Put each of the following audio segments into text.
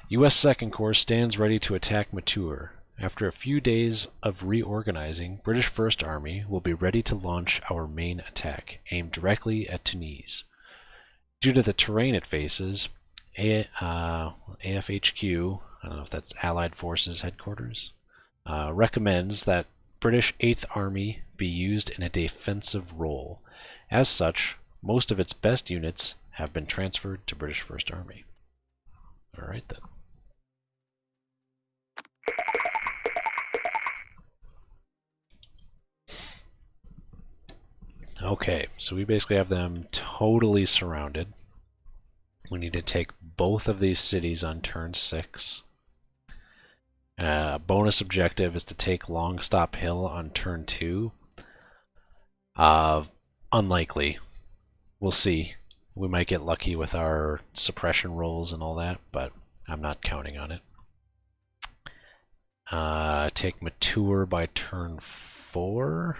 U.S. Second Corps stands ready to attack Mature. After a few days of reorganizing, British First Army will be ready to launch our main attack, aimed directly at Tunisia. Due to the terrain it faces, AFHQ, I don't know if that's Allied Forces Headquarters, recommends that British 8th Army be used in a defensive role. As such, most of its best units have been transferred to British First Army. Alright then. Okay, so we basically have them totally surrounded. We need to take both of these cities on turn 6. Bonus objective is to take Longstop Hill on turn 2. Unlikely. We'll see. We might get lucky with our suppression rolls and all that, but I'm not counting on it. Take Mature by turn 4.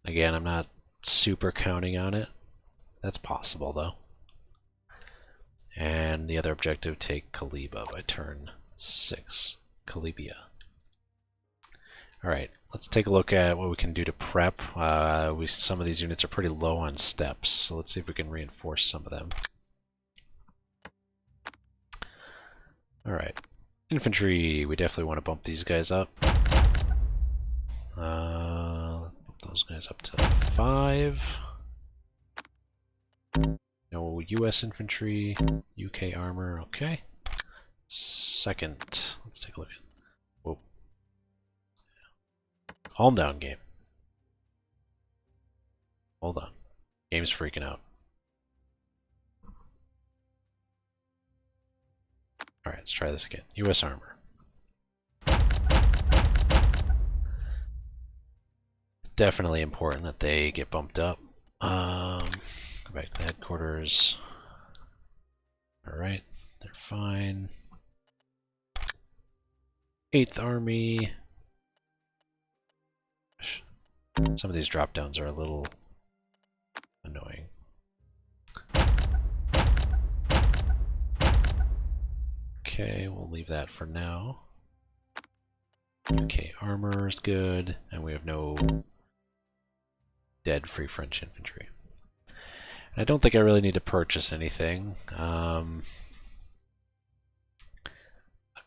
Again, I'm not super counting on it. That's possible, though. And the other objective, take Kaliba by turn 6. Kalibia. Alright, let's take a look at what we can do to prep. Some of these units are pretty low on steps, so let's see if we can reinforce some of them. Alright, infantry, we definitely want to bump these guys up. Those guys up to 5. No US infantry, UK armor, okay. Second, let's take a look at. Whoa. Calm down, game. Hold on. Game's freaking out. Alright, let's try this again. US armor. Definitely important that they get bumped up. Go back to the headquarters. Alright, they're fine. 8th Army. Some of these drop downs are a little annoying. Okay, we'll leave that for now. UK armor is good, and we have no dead Free French infantry. And I don't think I really need to purchase anything. A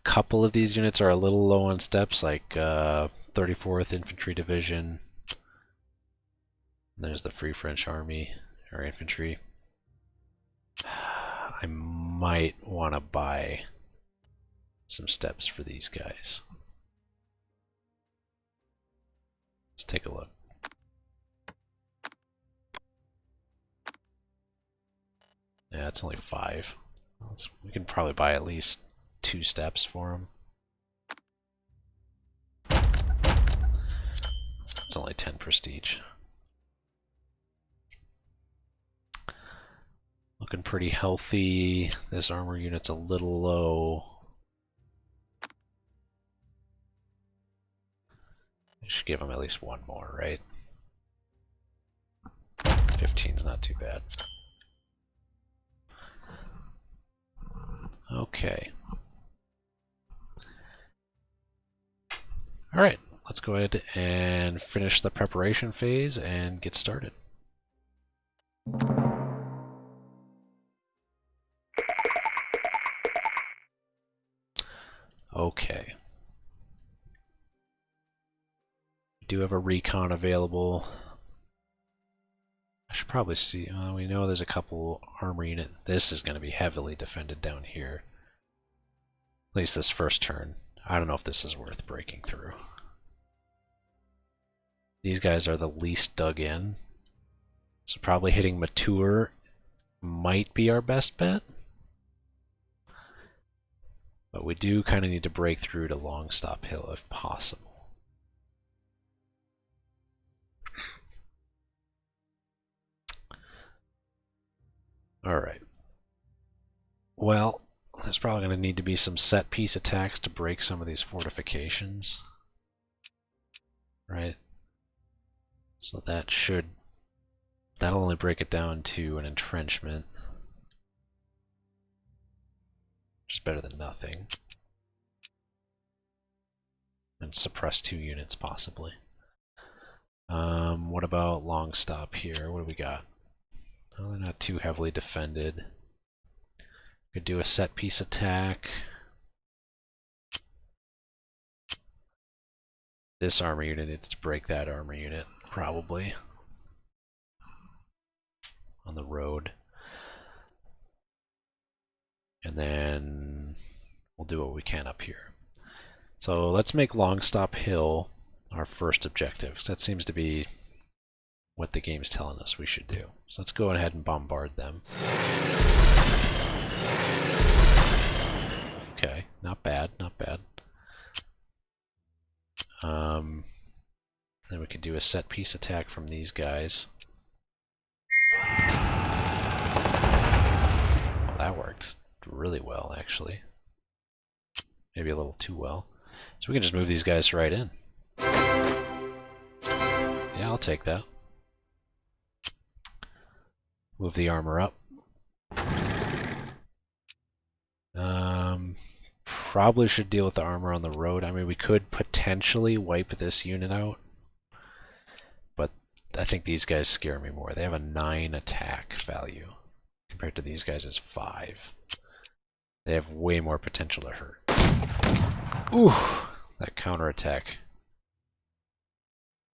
couple of these units are a little low on steps, like 34th Infantry Division. There's the Free French Army, or infantry. I might want to buy some steps for these guys. Let's take a look. Yeah, it's only 5. We can probably buy at least 2 steps for them. It's only 10 prestige. Looking pretty healthy. This armor unit's a little low. I should give them at least one more, right? 15's not too bad. Okay. Alright, let's go ahead and finish the preparation phase and get started. Okay. We do have a recon available. I should probably see, we know there's a couple armor unit. This is going to be heavily defended down here. At least this first turn. I don't know if this is worth breaking through. These guys are the least dug in. So probably hitting Mature might be our best bet. But we do kind of need to break through to Longstop Hill if possible. Alright. Well, there's probably going to need to be some set piece attacks to break some of these fortifications. Right? So that'll only break it down to an entrenchment. Just better than nothing. And suppress 2 units, possibly. What about long stop here? What do we got? Well, they're not too heavily defended. Could do a set piece attack. This armor unit needs to break that armor unit, probably. On the road. And then we'll do what we can up here. So let's make Long Stop Hill our first objective, because that seems to be what the game's telling us we should do. So let's go ahead and bombard them. Okay, not bad, not bad. Then we could do a set piece attack from these guys. Well, that worked really well, actually. Maybe a little too well. So we can just move these guys right in. Yeah, I'll take that. Move the armor up. Probably should deal with the armor on the road. I mean, we could potentially wipe this unit out, but I think these guys scare me more. They have a 9 attack value compared to these guys is 5. They have way more potential to hurt. Ooh, that counterattack.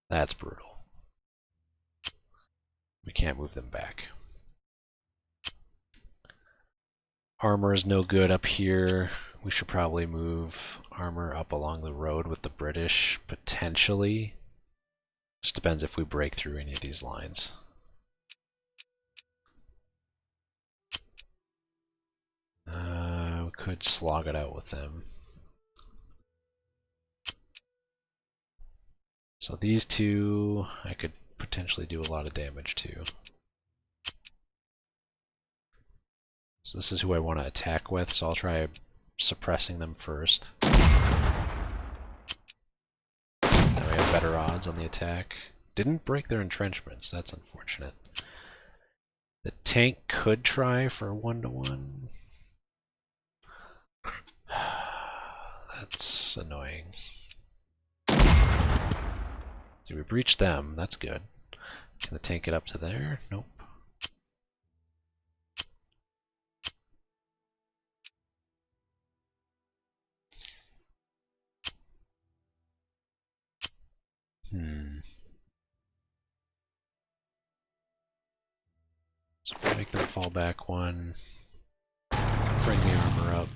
That's brutal. We can't move them back. Armor is no good up here. We should probably move armor up along the road with the British, potentially. Just depends if we break through any of these lines. We could slog it out with them. So these two, I could potentially do a lot of damage to. So this is who I want to attack with, so I'll try suppressing them first. That way I have better odds on the attack. Didn't break their entrenchments, that's unfortunate. The tank could try for 1-to-1. That's annoying. So we breached them, that's good. Can the tank get up to there? Nope. So we'll make them fall back 1. Bring the armor up.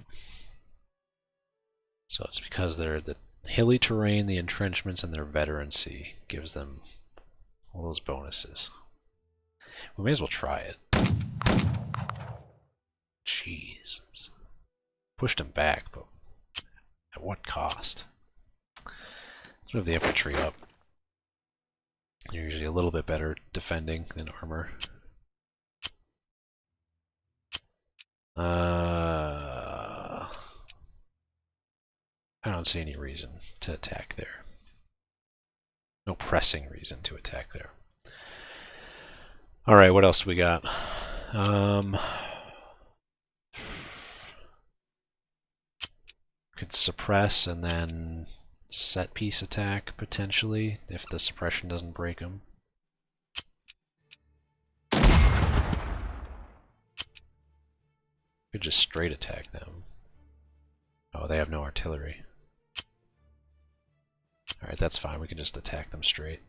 So it's because they're the hilly terrain, the entrenchments, and their veterancy gives them all those bonuses. We may as well try it. Jesus. Pushed them back, but at what cost? Let's move the infantry up. They're usually a little bit better defending than armor. I don't see any reason to attack there. No pressing reason to attack there. Alright, what else we got? Could suppress and then set piece attack, potentially, if the suppression doesn't break them. Could just straight attack them. Oh, they have no artillery. Alright, that's fine. We can just attack them straight.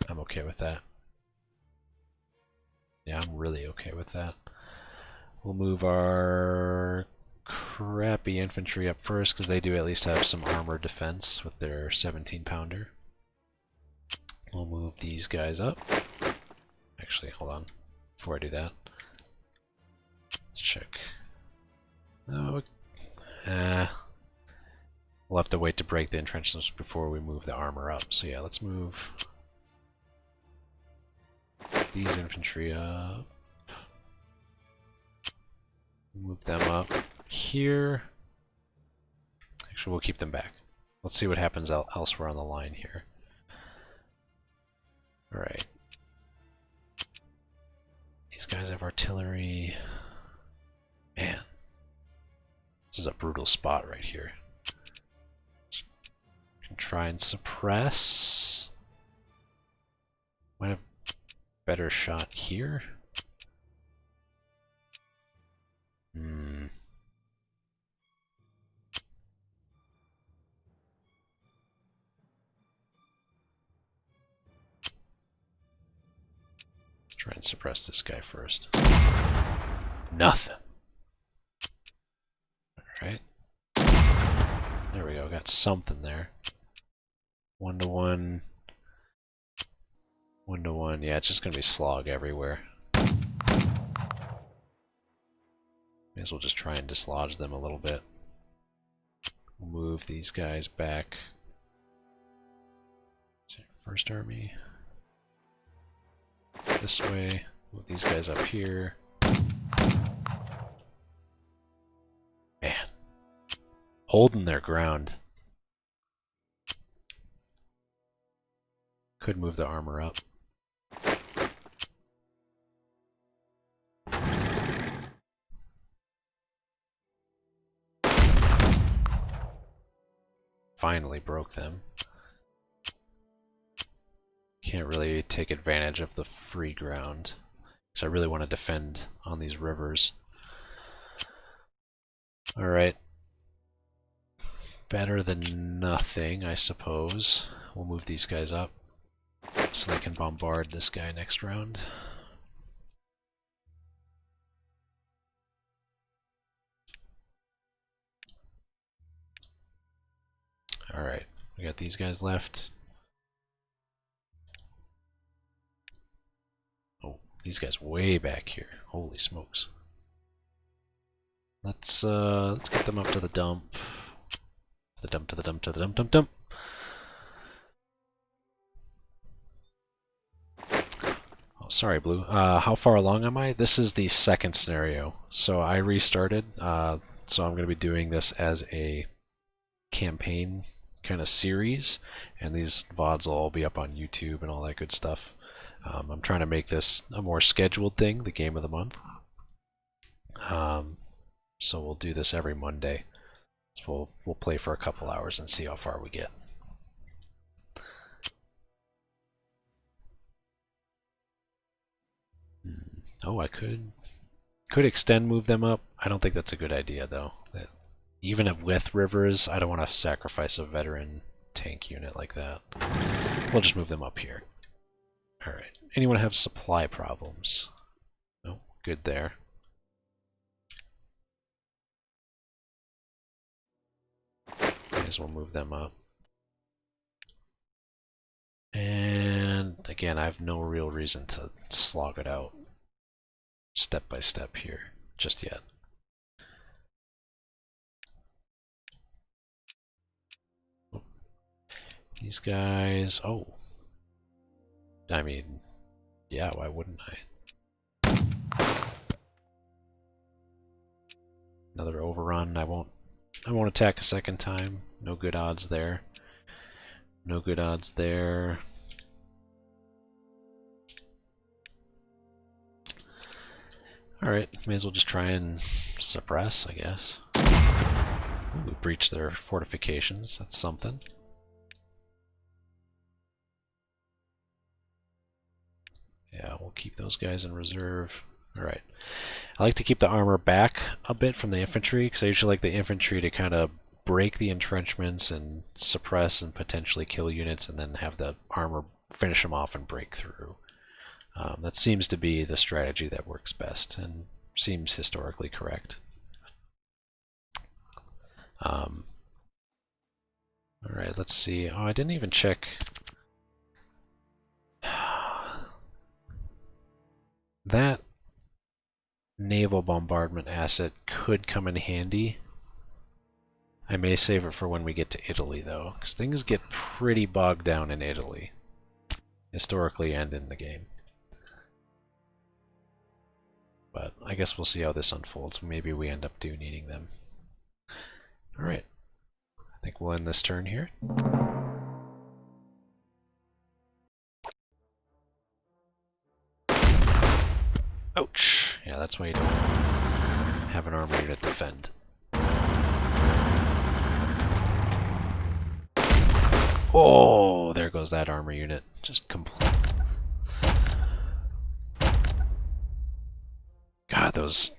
I'm okay with that. Yeah, I'm really okay with that. We'll move our crappy infantry up first, because they do at least have some armor defense with their 17-pounder. We'll move these guys up. Actually, hold on. Before I do that, let's check. No, we'll have to wait to break the entrenchments before we move the armor up. So yeah, let's move these infantry up. Move them up here. Actually, we'll keep them back. Let's see what happens elsewhere on the line here. Alright. These guys have artillery. Man. This is a brutal spot right here. Can try and suppress. Might have better shot here. Try and suppress this guy first. Nothing. Alright. There we go, got something there. 1-to-1. 1-to-1, yeah, it's just gonna be slog everywhere. May as well just try and dislodge them a little bit. We'll move these guys back. First army. This way. Move these guys up here. Man. Holding their ground. Could move the armor up. Finally broke them. Can't really take advantage of the free ground because I really want to defend on these rivers. Alright. Better than nothing, I suppose. We'll move these guys up so they can bombard this guy next round. Alright, we got these guys left. Oh, these guys way back here. Holy smokes. Let's get them up to the dump. To the dump, to the dump, to the dump, dump, dump. Oh, sorry, Blue. How far along am I? This is the second scenario. So I restarted. So I'm going to be doing this as a campaign kind of series, and these VODs will all be up on YouTube and all that good stuff. I'm trying to make this a more scheduled thing, the game of the month. So we'll do this every Monday. So we'll play for a couple hours and see how far we get. Oh, I could extend move them up. I don't think that's a good idea though. Even if with rivers, I don't want to sacrifice a veteran tank unit like that. We'll just move them up here. Alright. Anyone have supply problems? No? Good there. May as well move them up. And again, I have no real reason to slog it out step by step here just yet. These guys, oh. I mean, yeah, why wouldn't I? Another overrun, I won't attack a second time. No good odds there. No good odds there. Alright, may as well just try and suppress, I guess. Ooh, we breached their fortifications, that's something. Yeah, we'll keep those guys in reserve. Alright. I like to keep the armor back a bit from the infantry, because I usually like the infantry to kind of break the entrenchments and suppress and potentially kill units, and then have the armor finish them off and break through. That seems to be the strategy that works best, and seems historically correct. Alright, let's see. Oh, I didn't even check... That naval bombardment asset could come in handy. I may save it for when we get to Italy, though, because things get pretty bogged down in Italy, historically and in the game. But I guess we'll see how this unfolds. Maybe we end up needing them. Alright. I think we'll end this turn here. Ouch! Yeah, that's why you don't have an armor unit defend. Oh, there goes that armor unit. Just complete. God, those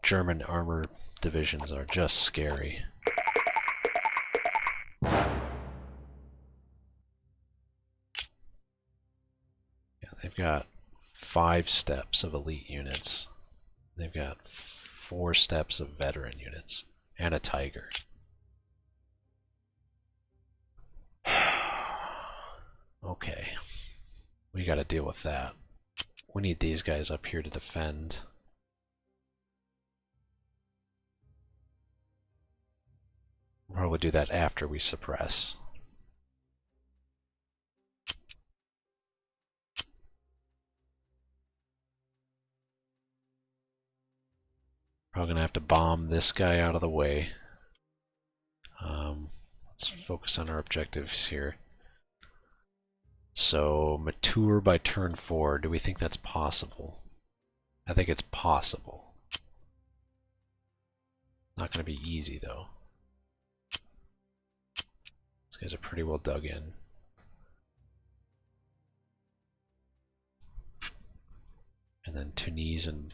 German armor divisions are just scary. Yeah, they've got 5 steps of elite units. They've got 4 steps of veteran units and a tiger. Okay, we gotta deal with that. We need these guys up here to defend. We'll probably do that after we suppress. Probably gonna have to bomb this guy out of the way. Let's focus on our objectives here. So, mature by turn 4. Do we think that's possible? I think it's possible. Not going to be easy, though. These guys are pretty well dug in. And then Tunisia and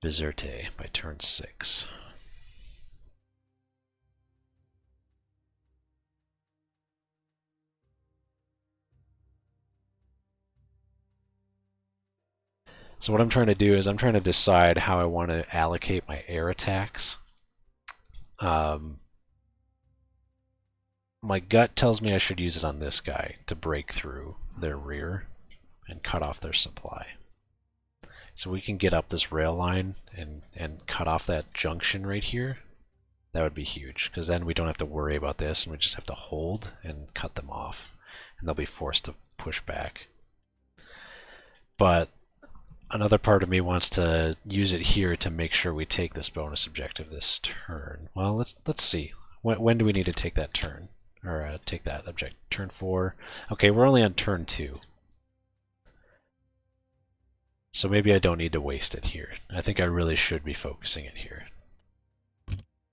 Bizerte by turn 6. So what I'm trying to do is I'm trying to decide how I want to allocate my air attacks. My gut tells me I should use it on this guy to break through their rear and cut off their supply. So we can get up this rail line and cut off that junction right here. That would be huge, because then we don't have to worry about this and we just have to hold and cut them off. And they'll be forced to push back. But another part of me wants to use it here to make sure we take this bonus objective this turn. Well, let's see. When do we need to take that turn? Or take that objective? Turn 4. Okay, we're only on turn 2. So maybe I don't need to waste it here. I think I really should be focusing it here.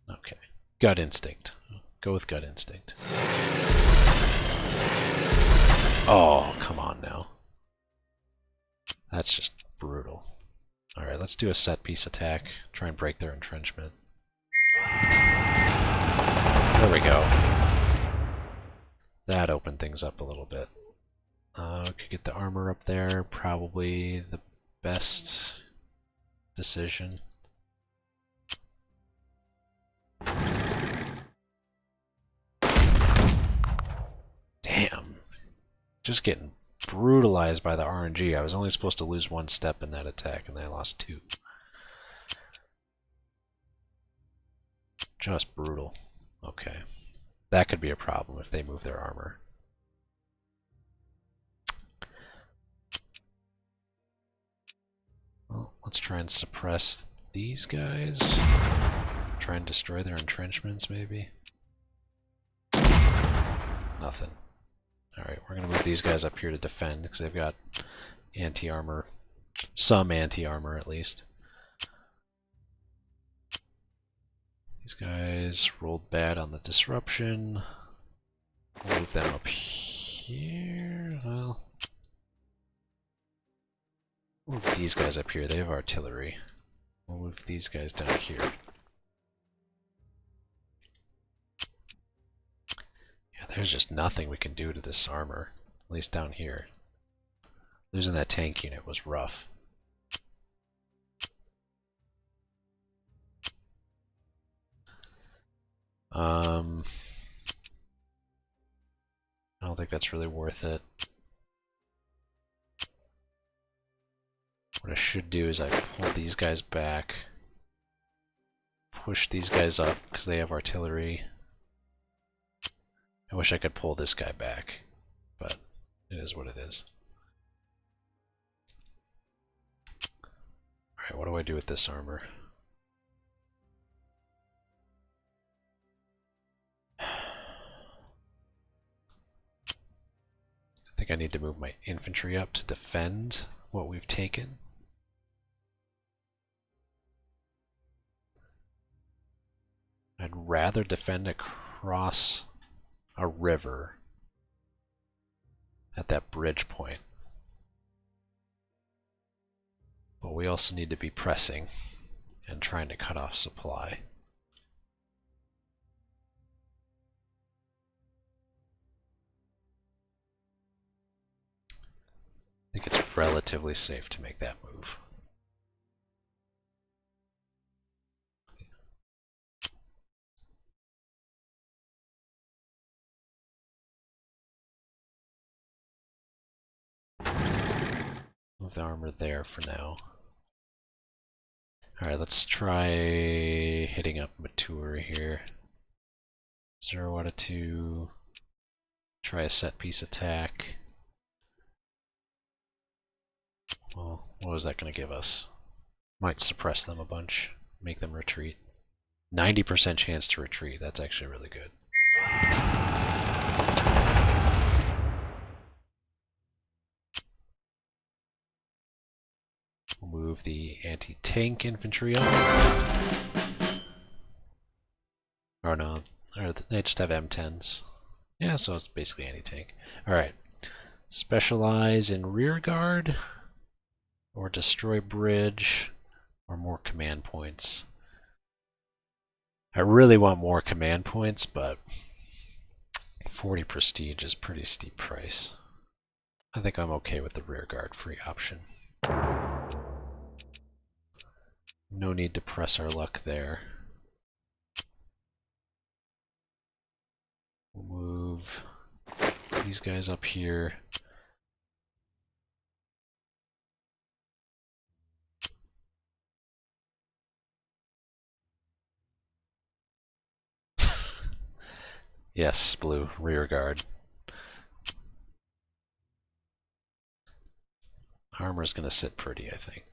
Okay. Gut instinct. Go with gut instinct. Oh, come on now. That's just brutal. Alright, let's do a set piece attack. Try and break their entrenchment. There we go. That opened things up a little bit. We could get the armor up there. Probably the best decision. Damn. Just getting brutalized by the RNG. I was only supposed to lose 1 step in that attack, and I lost 2. Just brutal. Okay. That could be a problem if they move their armor. Well, let's try and suppress these guys. Try and destroy their entrenchments, maybe. Nothing. Alright, we're going to move these guys up here to defend, because they've got anti-armor. Some anti-armor, at least. These guys rolled bad on the disruption. We'll move them up here. Well, we'll move these guys up here. They have artillery. We'll move these guys down here. Yeah, there's just nothing we can do to this armor, at least down here. Losing that tank unit was rough. I don't think that's really worth it. What I should do is I pull these guys back, push these guys up because they have artillery. I wish I could pull this guy back, but it is what it is. Alright, what do I do with this armor? I think I need to move my infantry up to defend what we've taken. I'd rather defend across a river at that bridge point. But we also need to be pressing and trying to cut off supply. I think it's relatively safe to make that move. Move the armor there for now. Alright, let's try hitting up Mature here. 0 out of 2. Try a set piece attack. Well, what was that going to give us? Might suppress them a bunch, make them retreat. 90% chance to retreat, that's actually really good. We'll move the anti-tank infantry up. Or no, or they just have M10s. Yeah, so it's basically anti-tank. Alright. Specialize in rear guard, or destroy bridge, or more command points. I really want more command points, but 40 prestige is pretty steep price. I think I'm okay with the rear guard free option. No need to press our luck there. We'll move these guys up here. Yes, blue, rear guard. Armor's gonna sit pretty, I think.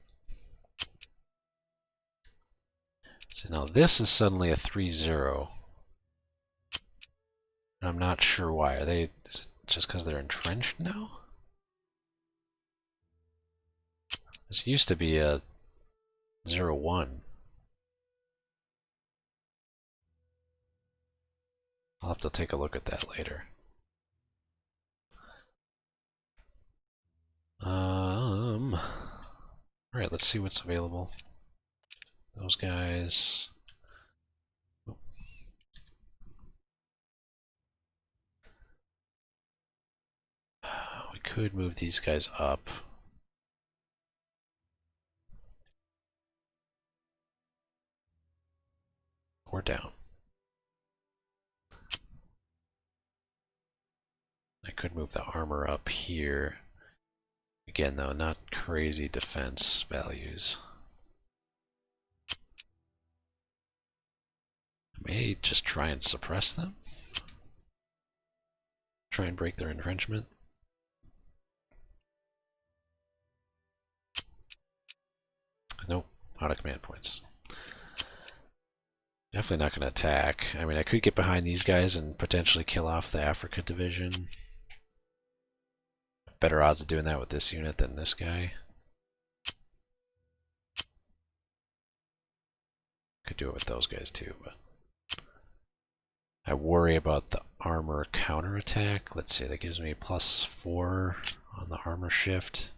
So now this is suddenly a 3-0. I'm not sure why. Are they, is it just because they're entrenched now? This used to be a 0-1. I'll have to take a look at that later. Alright, let's see what's available. Those guys. Oh. We could move these guys up. Or down. I could move the armor up here. Again, though, not crazy defense values. I may just try and suppress them. Try and break their entrenchment. Nope, out of command points. Definitely not going to attack. I mean, I could get behind these guys and potentially kill off the Africa division. Better odds of doing that with this unit than this guy. Could do it with those guys too, but I worry about the armor counterattack. Let's see, that gives me +4 on the armor shift.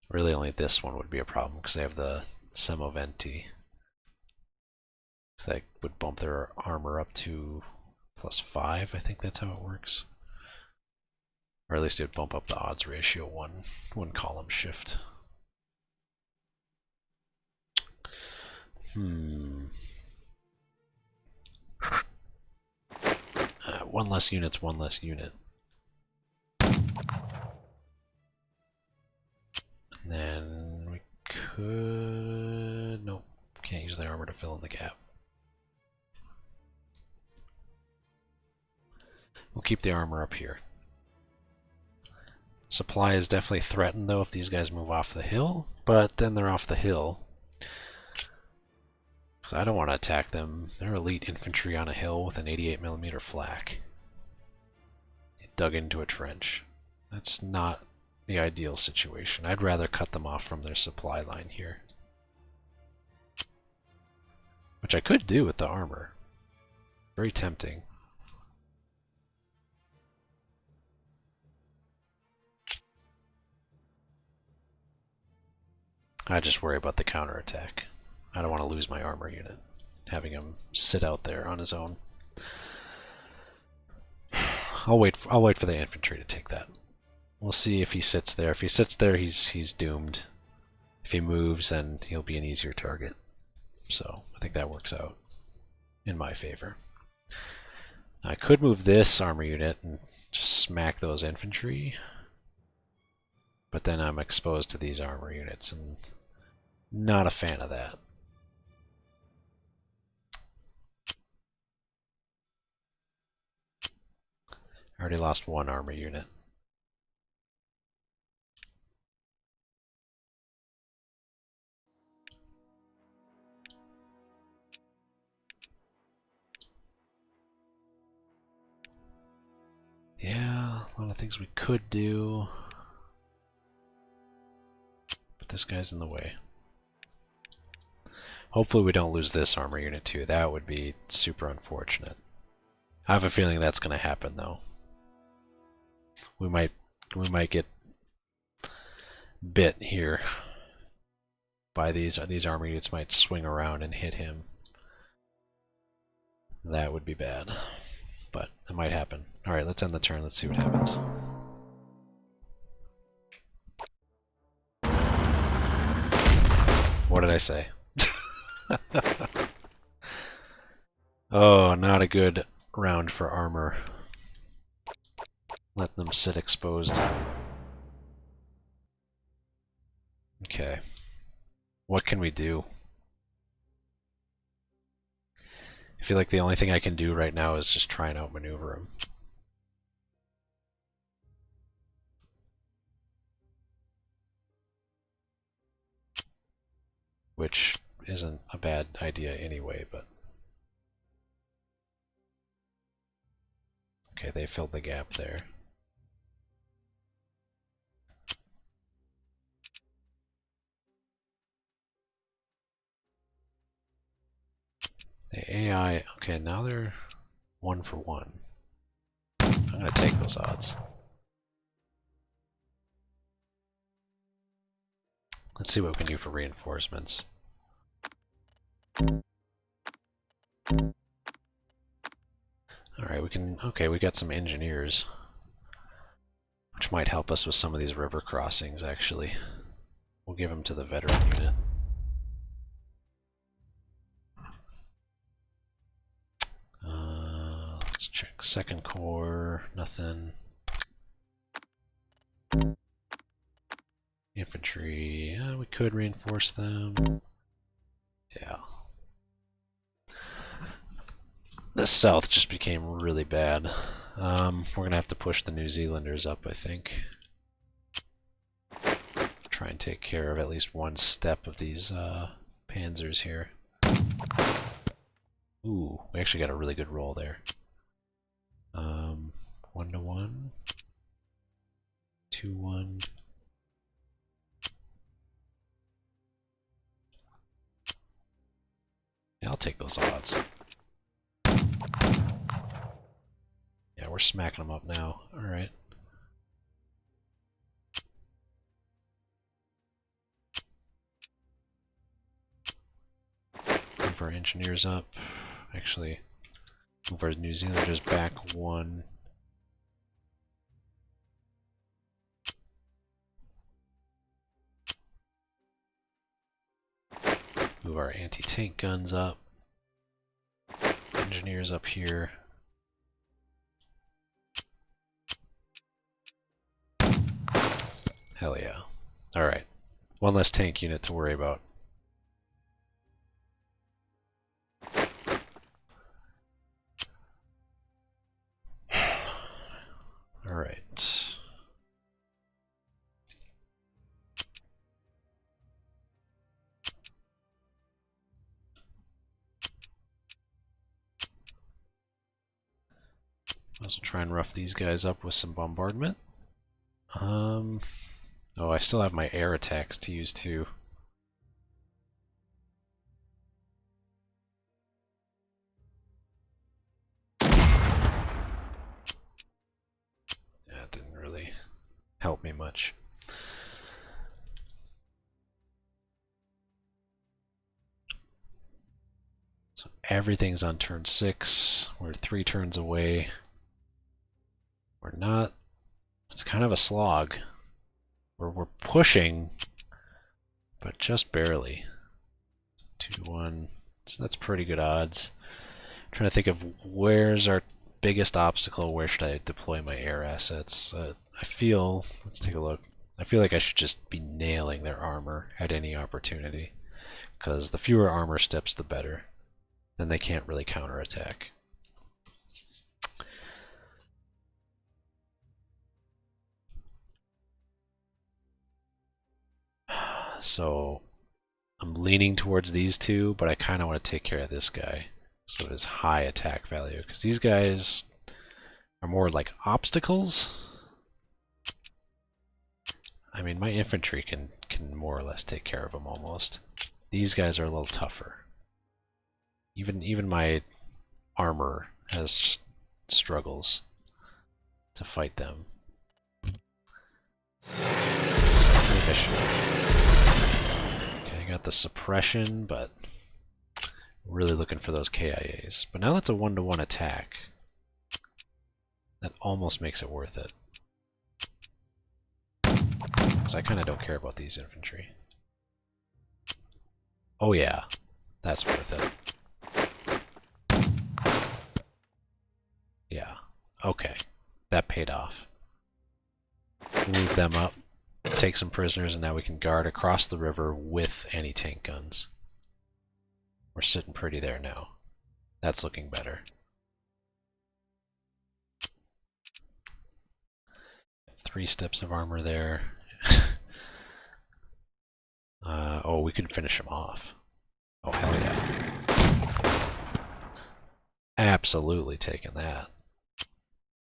Really only this one would be a problem because they have the Semoventi. So that would bump their armor up to +5. I think that's how it works. Or at least it would bump up the odds ratio one column shift. One less unit's one less unit. And then we could... Nope, can't use the armor to fill in the gap. We'll keep the armor up here. Supply is definitely threatened though if these guys move off the hill, but then they're off the hill. Because I don't want to attack them. They're elite infantry on a hill with an 88mm flak. Dug into a trench. That's not the ideal situation. I'd rather cut them off from their supply line here. which I could do with the armor. Very tempting. I just worry about the counterattack. I don't want to lose my armor unit, having him sit out there on his own. I'll wait for the infantry to take that. We'll see if he sits there. If he sits there, he's doomed. If he moves, then he'll be an easier target. So I think that works out in my favor. I could move this armor unit and just smack those infantry, but then I'm exposed to these armor units, and not a fan of that. I already lost one armor unit. Yeah, a lot of things we could do, but this guy's in the way. Hopefully we don't lose this armor unit too. That would be super unfortunate. I have a feeling that's going to happen though. We might get bit here by these armor units. Might swing around and hit him. That would be bad, but it might happen. All right, let's end the turn. Let's see what happens. What did I say? Oh, not a good round for armor. Let them sit exposed. Okay. What can we do? I feel like the only thing I can do right now is just try and outmaneuver him. Which isn't a bad idea anyway, but... Okay, they filled the gap there. The AI, okay, now they're 1 for 1. I'm gonna take those odds. Let's see what we can do for reinforcements. Alright, we can, okay, we got some engineers, which might help us with some of these river crossings, actually. We'll give them to the veteran unit. Let's check second corps, nothing. Infantry, we could reinforce them. Yeah. The south just became really bad. We're gonna have to push the New Zealanders up, I think. Try and take care of at least one step of these panzers here. Ooh, we actually got a really good roll there. 1-1, 2-1. Yeah, I'll take those odds. Yeah, we're smacking them up now. Alright. Move our engineers up. Actually, move our New Zealanders back 1. Move our anti-tank guns up. Engineers up here. Hell yeah. Alright. One less tank unit to worry about. Alright. Also try and rough these guys up with some bombardment. Oh, I still have my air attacks to use too. help me much. So everything's on turn 6. We're 3 turns away. We're not. It's kind of a slog. We're pushing, but just barely. 2-1. So that's pretty good odds. I'm trying to think of where's our biggest obstacle. Where should I deploy my air assets? I feel. Let's take a look. I feel like I should just be nailing their armor at any opportunity, because the fewer armor steps, the better. Then they can't really counterattack. So I'm leaning towards these two, but I kind of want to take care of this guy. So his high attack value, because these guys are more like obstacles. I mean, my infantry can more or less take care of them almost. These guys are a little tougher. Even my armor has struggles to fight them. So I think I should. Okay, I got the suppression, but really looking for those KIAs. But now that's a 1-to-1 attack. That almost makes it worth it. Because I kind of don't care about these infantry. Oh yeah, that's worth it. Yeah, okay. That paid off. Move them up, take some prisoners, and now we can guard across the river with anti-tank guns. We're sitting pretty there now. That's looking better. Three steps of armor there. Oh, we could finish him off. Oh, hell yeah. Absolutely taking that.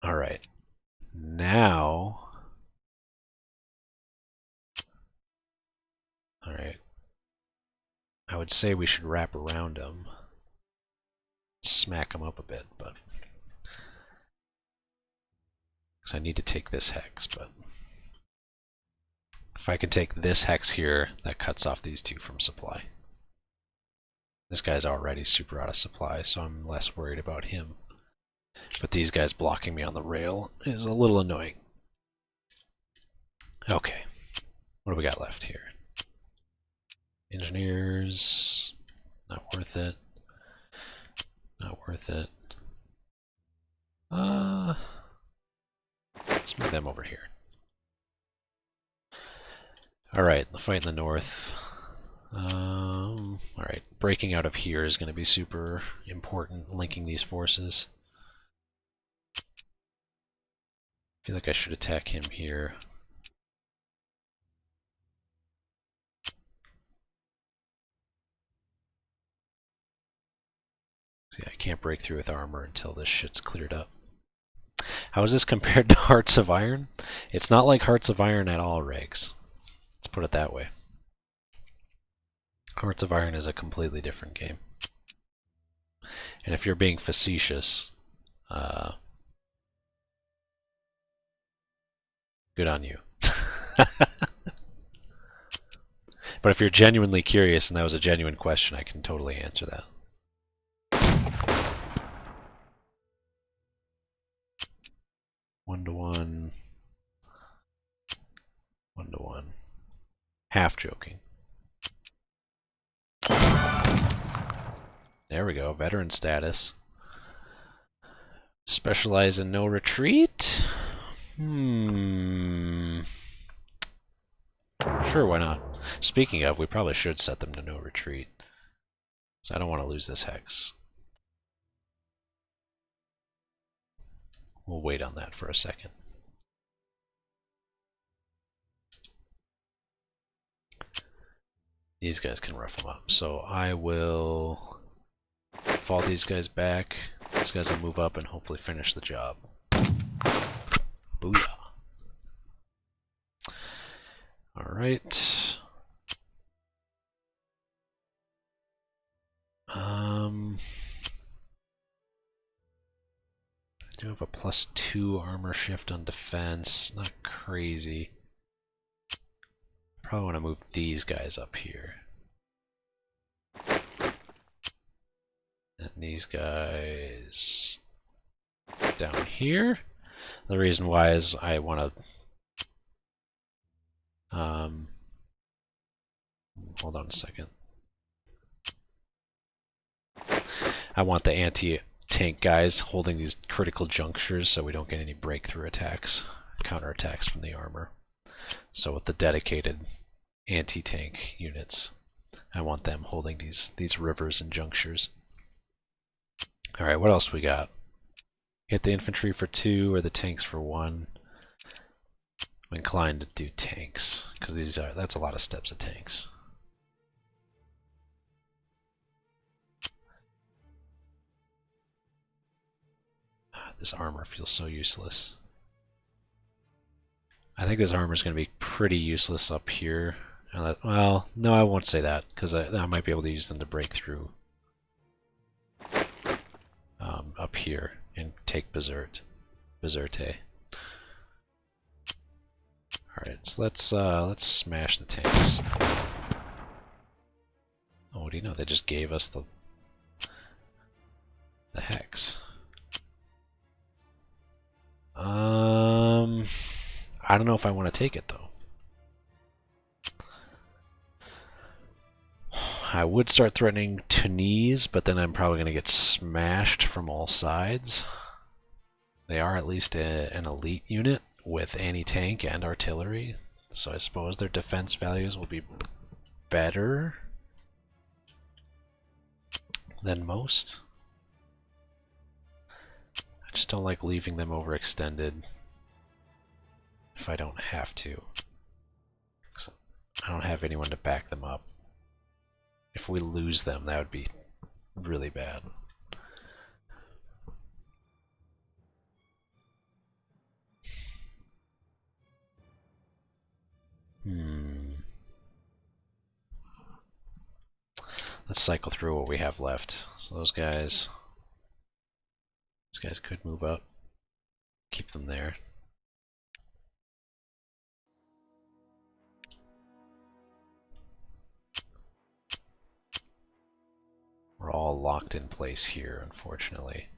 Alright. Now... Alright. I would say we should wrap around him. Smack him up a bit, but... Because I need to take this hex, but... If I can take this hex here, that cuts off these two from supply. This guy's already super out of supply, so I'm less worried about him. But these guys blocking me on the rail is a little annoying. Okay, what do we got left here? Engineers, not worth it. Not worth it. Let's move them over here. Alright, the fight in the north. Alright, breaking out of here is going to be super important, linking these forces. I feel like I should attack him here. See, I can't break through with armor until this shit's cleared up. How is this compared to Hearts of Iron? It's not like Hearts of Iron at all, Regs. Let's put it that way. Hearts of Iron is a completely different game. And if you're being facetious, good on you. But if you're genuinely curious and that was a genuine question, I can totally answer that. One-to-one. One-to-one. Half joking. There we go, veteran status. Specialize in no retreat? Sure, why not? Speaking of, we probably should set them to no retreat. So I don't want to lose this hex. We'll wait on that for a second. These guys can rough them up. So I will fall these guys back. These guys will move up and hopefully finish the job. Booyah. Alright. I do have a +2 armor shift on defense. Not crazy. Probably want to move these guys up here. And these guys down here. The reason why is I want to hold on a second. I want the anti-tank guys holding these critical junctures so we don't get any breakthrough attacks, counterattacks from the armor. So with the dedicated anti-tank units, I want them holding these rivers and junctures. Alright, what else we got? Hit the infantry for 2 or the tanks for 1. I'm inclined to do tanks, because that's a lot of steps of tanks. This armor feels so useless. I think this armor is going to be pretty useless up here. Well, no, I won't say that, because I might be able to use them to break through up here and take Berserk. Alright, so let's smash the tanks. Oh, what do you know? They just gave us the hex. I don't know if I want to take it though. I would start threatening Tunisia, but then I'm probably going to get smashed from all sides. They are at least an elite unit with anti-tank and artillery, so I suppose their defense values will be better than most. I just don't like leaving them overextended if I don't have to. I don't have anyone to back them up. If we lose them, that would be really bad. Let's cycle through what we have left. So these guys could move up. Keep them there. We're all locked in place here, unfortunately.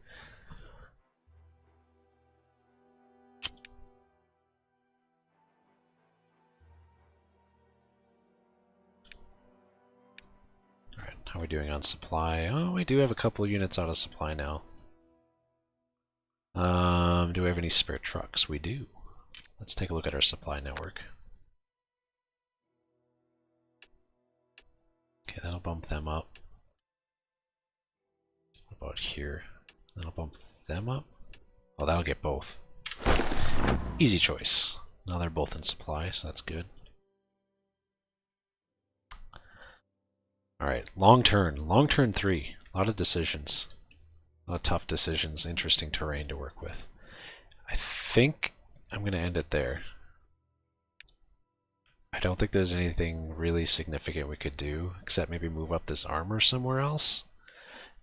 Alright, how are we doing on supply? Oh, we do have a couple units out of supply now. Do we have any spare trucks? We do. Let's take a look at our supply network. Okay, that'll bump them up. What about here? That'll bump them up. Oh, that'll get both. Easy choice. Now they're both in supply, so that's good. Alright, long turn 3. A lot of decisions. A lot of tough decisions, interesting terrain to work with. I think I'm going to end it there. I don't think there's anything really significant we could do, except maybe move up this armor somewhere else.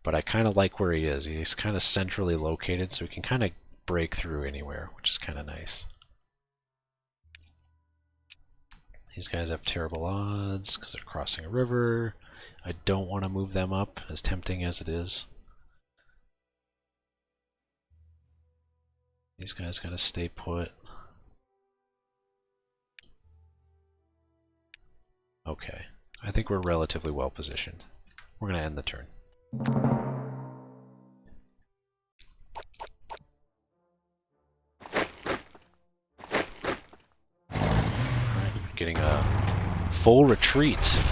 But I kind of like where he is. He's kind of centrally located, so he can kind of break through anywhere, which is kind of nice. These guys have terrible odds because they're crossing a river. I don't want to move them up, as tempting as it is. These guys gotta stay put. Okay, I think we're relatively well positioned. We're gonna end the turn. Alright, getting a full retreat.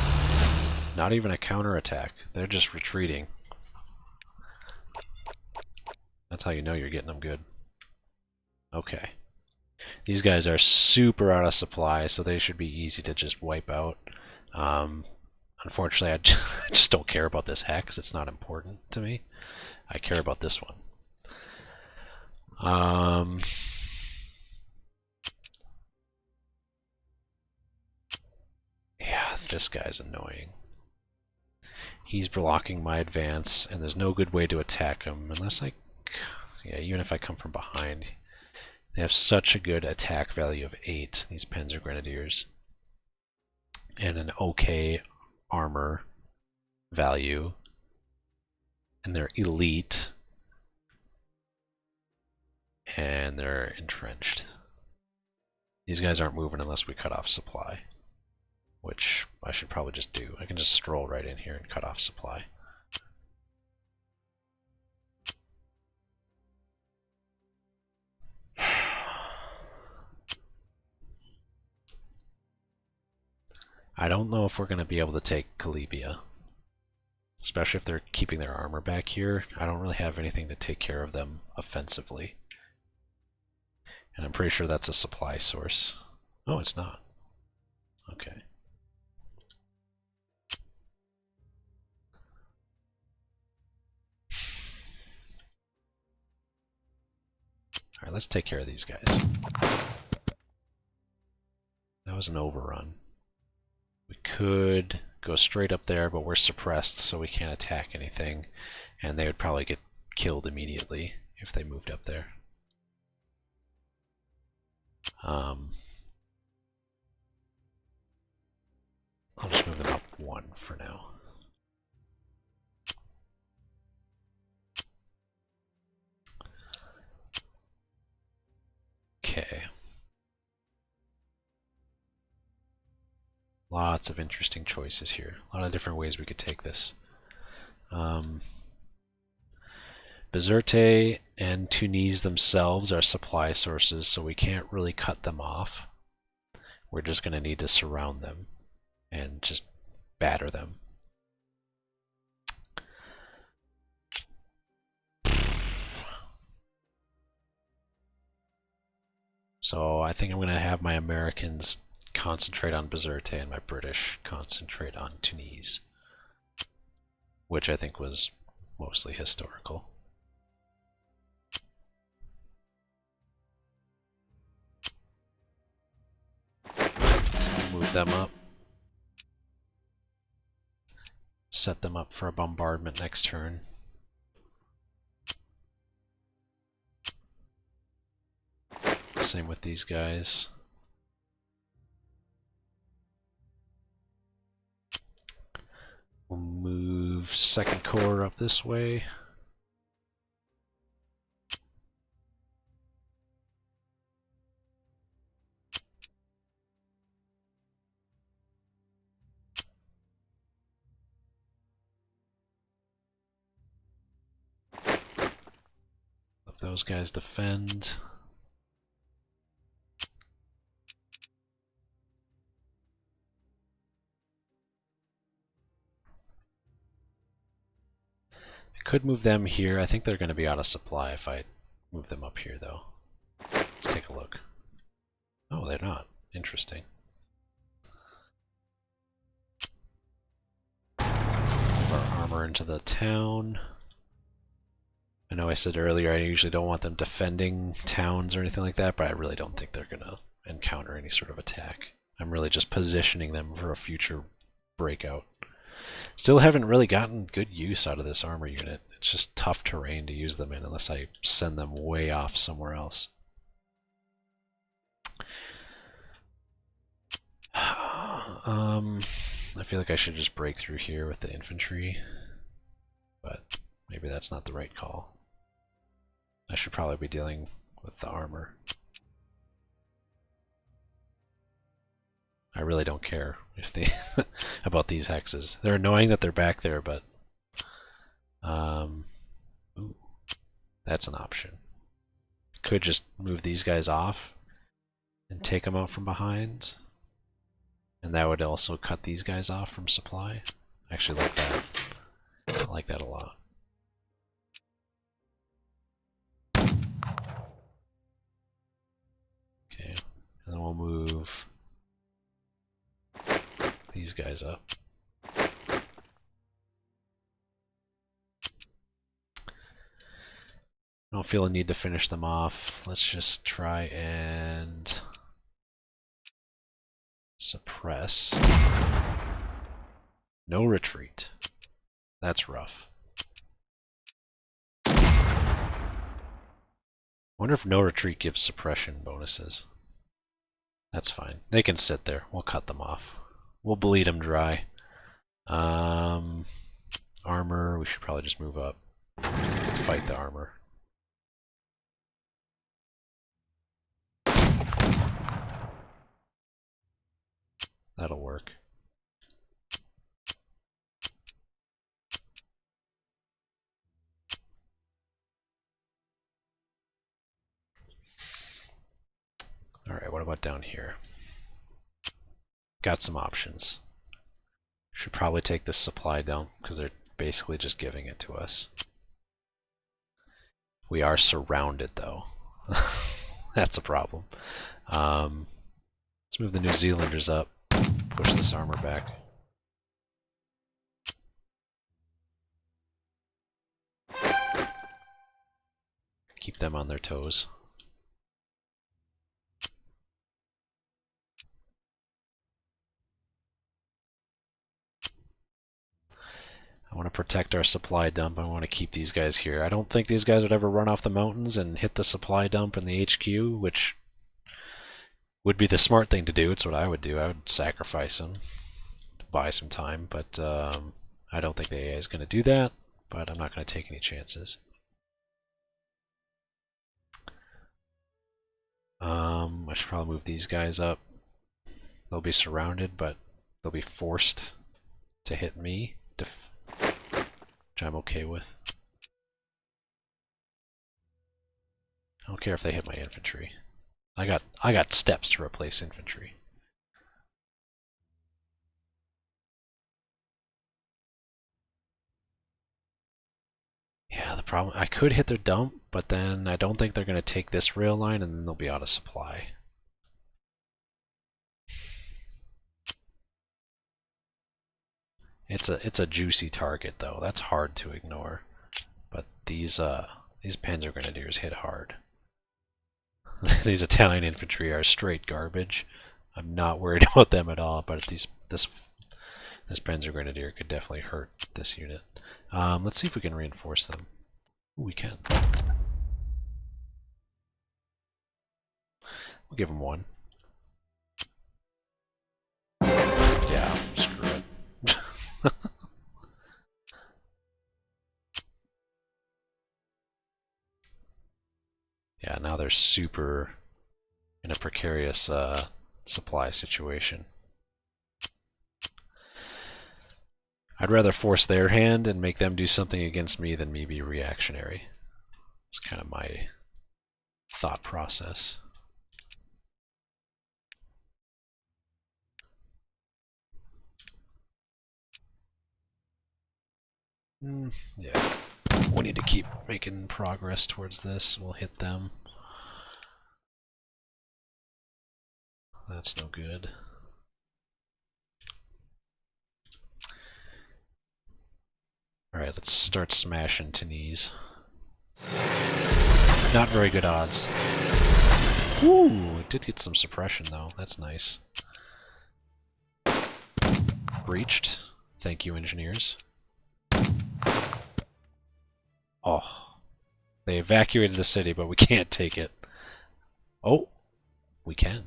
Not even a counterattack. They're just retreating. That's how you know you're getting them good. Okay. These guys are super out of supply, so they should be easy to just wipe out. Unfortunately, I just don't care about this hex. It's not important to me. I care about this one. Yeah, this guy's annoying. He's blocking my advance, and there's no good way to attack him unless I Yeah, even if I come from behind, they have such a good attack value of 8, these Panzer Grenadiers, and an okay armor value, and they're elite, and they're entrenched. These guys aren't moving unless we cut off supply, which I should probably just do. I can just stroll right in here and cut off supply. I don't know if we're going to be able to take Kalibia, especially if they're keeping their armor back here. I don't really have anything to take care of them offensively. And I'm pretty sure that's a supply source. Oh, it's not. Okay. Alright, let's take care of these guys. That was an overrun. We could go straight up there, but we're suppressed, so we can't attack anything. And they would probably get killed immediately if they moved up there. I'll just move them up 1 for now. Okay. Lots of interesting choices here. A lot of different ways we could take this. Bizerte and Tunisia themselves are supply sources, so we can't really cut them off. We're just going to need to surround them and just batter them. So I think I'm going to have my Americans concentrate on Bizerte and my British concentrate on Tunisia, which I think was mostly historical. So move them up. Set them up for a bombardment next turn. Same with these guys. We'll move Second Corps up this way. Let those guys defend. Could move them here. I think they're going to be out of supply if I move them up here, though. Let's take a look. Oh, they're not. Interesting. Move our armor into the town. I know I said earlier I usually don't want them defending towns or anything like that, but I really don't think they're going to encounter any sort of attack. I'm really just positioning them for a future breakout. Still haven't really gotten good use out of this armor unit. It's just tough terrain to use them in unless I send them way off somewhere else. I feel like I should just break through here with the infantry, but maybe that's not the right call. I should probably be dealing with the armor. I really don't care if they about these hexes. They're annoying that they're back there, but ooh, that's an option. Could just move these guys off and take them out from behind, and that would also cut these guys off from supply. I actually like that. I like that a lot. Okay, and then we'll move these guys up. I don't feel a need to finish them off. Let's just try and suppress. No retreat. That's rough. Wonder if no retreat gives suppression bonuses. That's fine. They can sit there. We'll cut them off. We'll bleed them dry. Armor, we should probably just move up. Fight the armor. That'll work. Alright, what about down here? Got some options. Should probably take this supply dump because they're basically just giving it to us. We are surrounded though. That's a problem. Let's move the New Zealanders up. Push this armor back. Keep them on their toes. I want to protect our supply dump. I want to keep these guys here. I don't think these guys would ever run off the mountains and hit the supply dump in the HQ, which would be the smart thing to do. It's what I would do. I would sacrifice them to buy some time, but I don't think the AI is going to do that, but I'm not going to take any chances. I should probably move these guys up. They'll be surrounded, but they'll be forced to hit me, which I'm okay with. I don't care if they hit my infantry. I got steps to replace infantry. Yeah, the problem, I could hit their dump, but then I don't think they're going to take this rail line and then they'll be out of supply. It's a juicy target though. That's hard to ignore. But these Panzer Grenadiers hit hard. These Italian infantry are straight garbage. I'm not worried about them at all, but this Panzer Grenadier could definitely hurt this unit. Let's see if we can reinforce them. Ooh, we can. We'll give them one. Yeah, screw it. Yeah, now they're super in a precarious supply situation. I'd rather force their hand and make them do something against me than me be reactionary. It's kind of my thought process. Yeah, we need to keep making progress towards this. We'll hit them. That's no good. Alright, let's start smashing Tunisia. Not very good odds. Ooh, it did get some suppression though. That's nice. Breached. Thank you, engineers. Oh. They evacuated the city, but we can't take it. Oh. We can.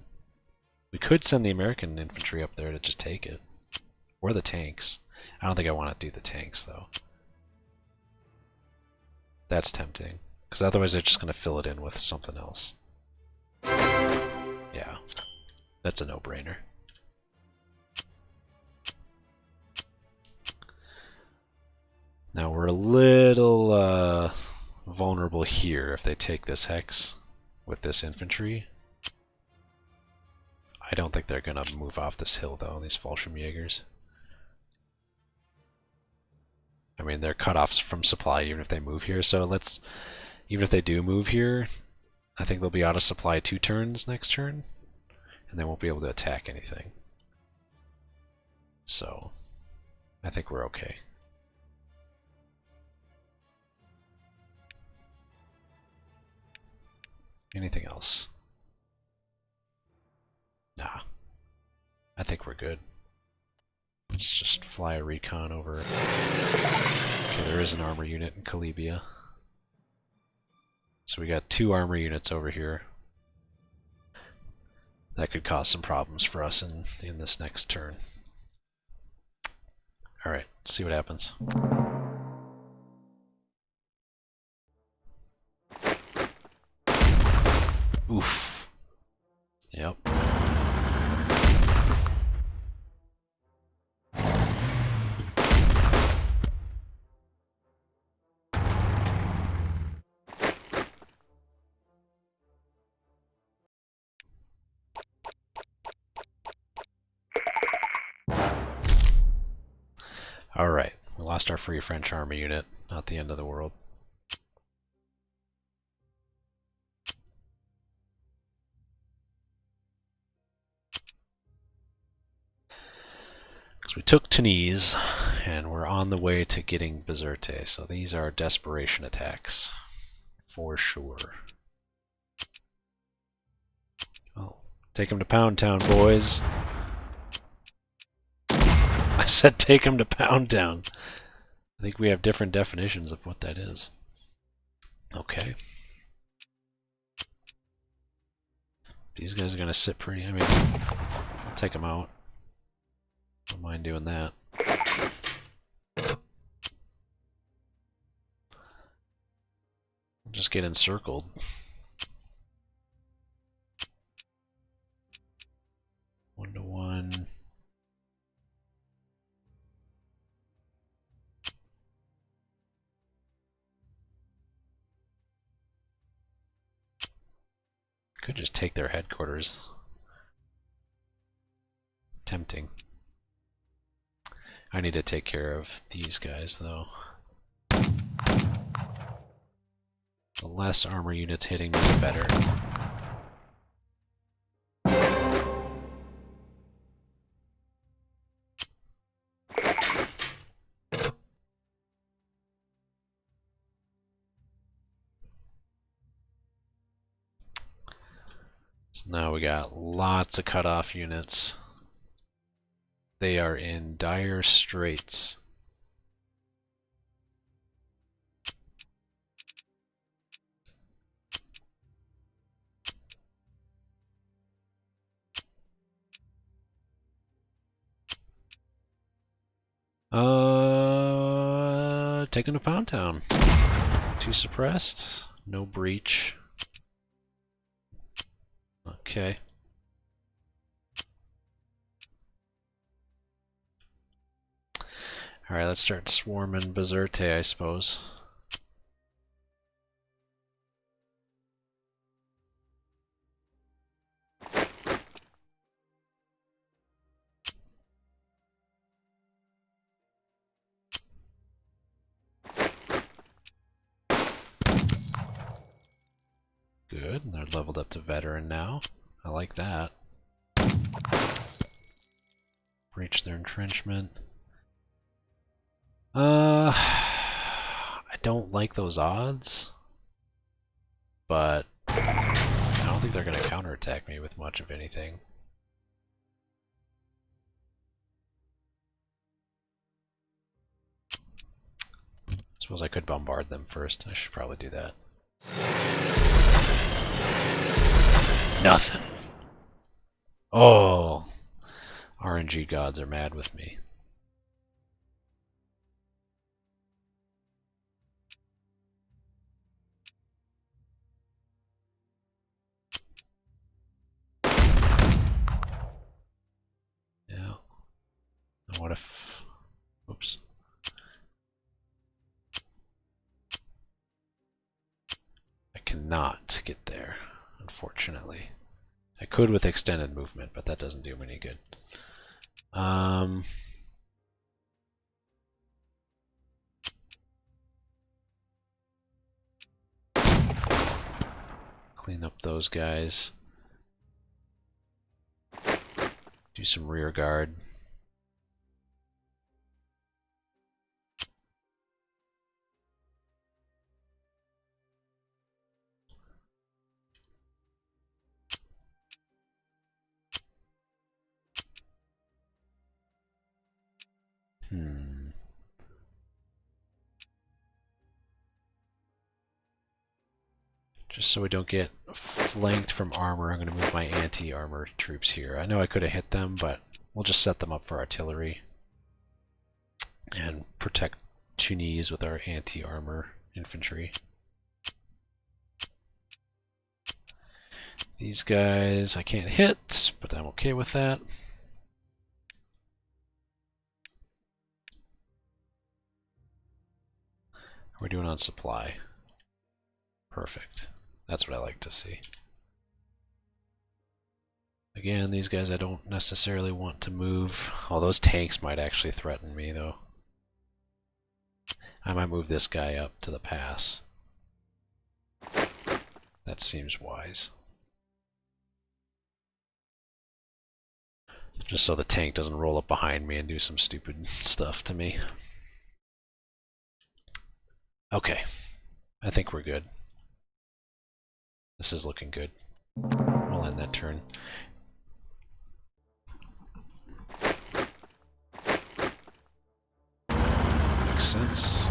We could send the American infantry up there to just take it. Or the tanks. I don't think I want to do the tanks, though. That's tempting. Because otherwise they're just going to fill it in with something else. Yeah. That's a no-brainer. Now we're a little vulnerable here if they take this hex with this infantry. I don't think they're going to move off this hill, though, these Fallschirmjägers. I mean, they're cut off from supply even if they move here, so even if they do move here, I think they'll be out of supply 2 turns next turn, and they won't be able to attack anything. So, I think we're okay. Anything else? Nah. I think we're good. Let's just fly a recon over. Okay, there is an armor unit in Calibia. So we got 2 armor units over here. That could cause some problems for us in this next turn. Alright, see what happens. Oof. Yep. Alright, we lost our Free French Army unit. Not the end of the world. Because we took Tunisia, and we're on the way to getting Bizerte, so these are desperation attacks. For sure. Well, take him to Pound Town, boys. I said take him to Pound Town. I think we have different definitions of what that is. Okay. These guys are going to sit pretty... I mean, I'll take them out. Don't mind doing that. Just get encircled. One to one. Could just take their headquarters. Tempting. I need to take care of these guys, though. The less armor units hitting me, the better. So now we got lots of cutoff units. They are in dire straits. Take him to Pound Town. 2 suppressed. No breach. Okay. Alright, let's start swarming Bizerte, I suppose. Good, and they're leveled up to veteran now. I like that. Breach their entrenchment. I don't like those odds, but I don't think they're going to counterattack me with much of anything. I suppose I could bombard them first. I should probably do that. Nothing. Oh, RNG gods are mad with me. Yeah. And what if... Oops. I cannot get there, unfortunately. I could with extended movement, but that doesn't do me any good. Clean up those guys. Do some rear guard. Just so we don't get flanked from armor, I'm going to move my anti-armor troops here. I know I could have hit them, but we'll just set them up for artillery. And protect Tunisia with our anti-armor infantry. These guys I can't hit, but I'm okay with that. How are we doing on supply? Perfect. That's what I like to see. Again, these guys I don't necessarily want to move. Oh, those tanks might actually threaten me, though. I might move this guy up to the pass. That seems wise. Just so the tank doesn't roll up behind me and do some stupid stuff to me. Okay. I think we're good. This is looking good. We'll end that turn. Makes sense.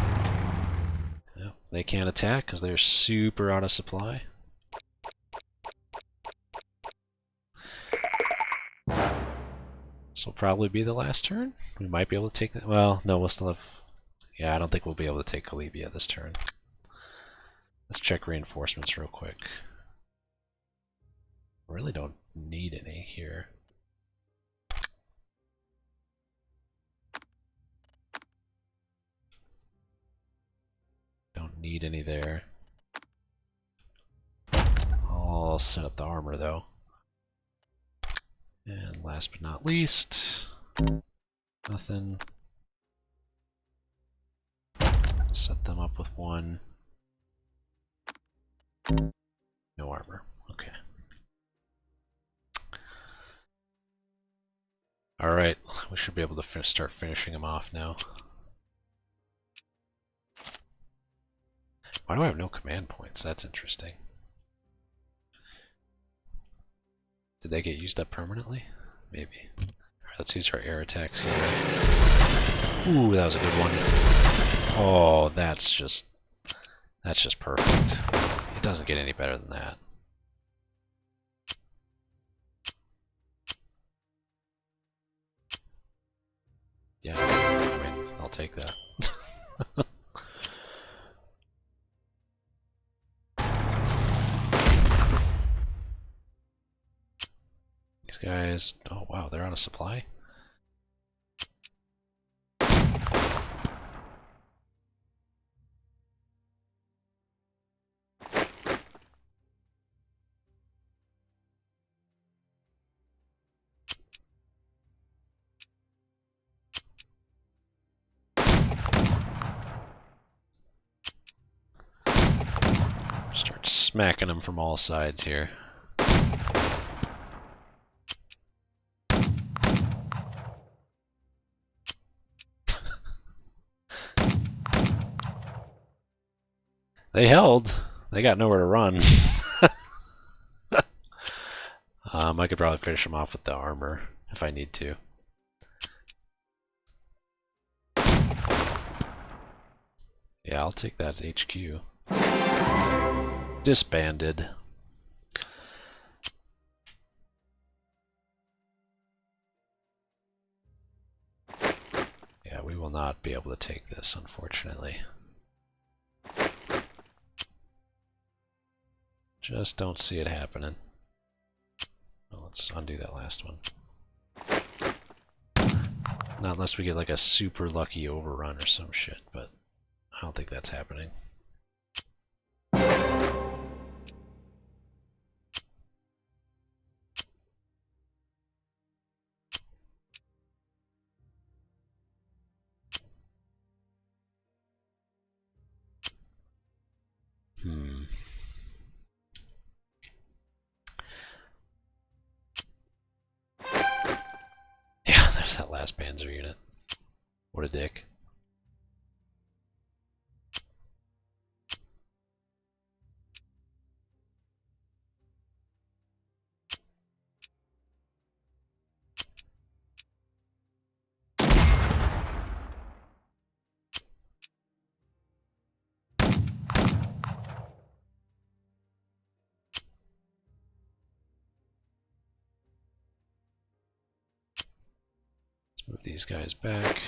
Yep, they can't attack because they're super out of supply. This will probably be the last turn. We might be able to take that. Well, no, we'll still have... Yeah, I don't think we'll be able to take Kalibia this turn. Let's check reinforcements real quick. Really don't need any here. Don't need any there. I'll set up the armor though. And last but not least, nothing. Set them up with one. No armor. Okay. Alright, we should be able to start finishing them off now. Why do I have no command points? That's interesting. Did they get used up permanently? Maybe. Alright, let's use our air attacks here. Ooh, that was a good one. Oh, that's just perfect. It doesn't get any better than that. Yeah, I mean, I'll take that. These guys, oh wow, they're out of supply. Start smacking them from all sides here. They held. They got nowhere to run. I could probably finish them off with the armor if I need to. Yeah, I'll take that HQ. Disbanded. Yeah, we will not be able to take this, unfortunately. Just don't see it happening. Well, let's undo that last one. Not unless we get like a super lucky overrun or some shit, but I don't think that's happening. Yeah, there's that last Panzer unit. What a dick. Move these guys back.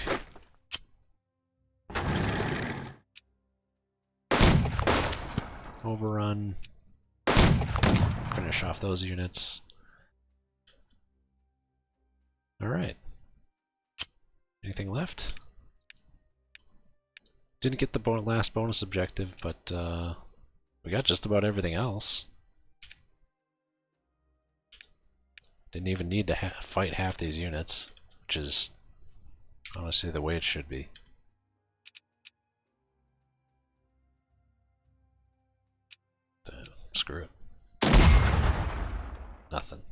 Overrun. Finish off those units. Alright. Anything left? Didn't get the last bonus objective, but we got just about everything else. Didn't even need to fight half these units, which is honestly the way it should be. Screw it. Nothing.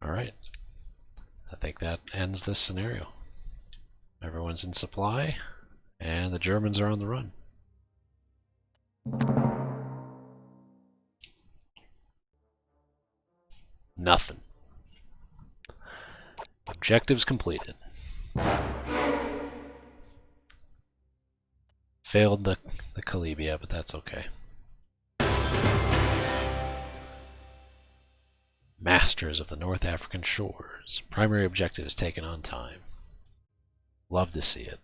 Alright. I think that ends this scenario. Everyone's in supply, and the Germans are on the run. Nothing. Objectives completed. Failed the Calibia, but that's okay. Masters of the North African shores. Primary objective is taken on time. Love to see it.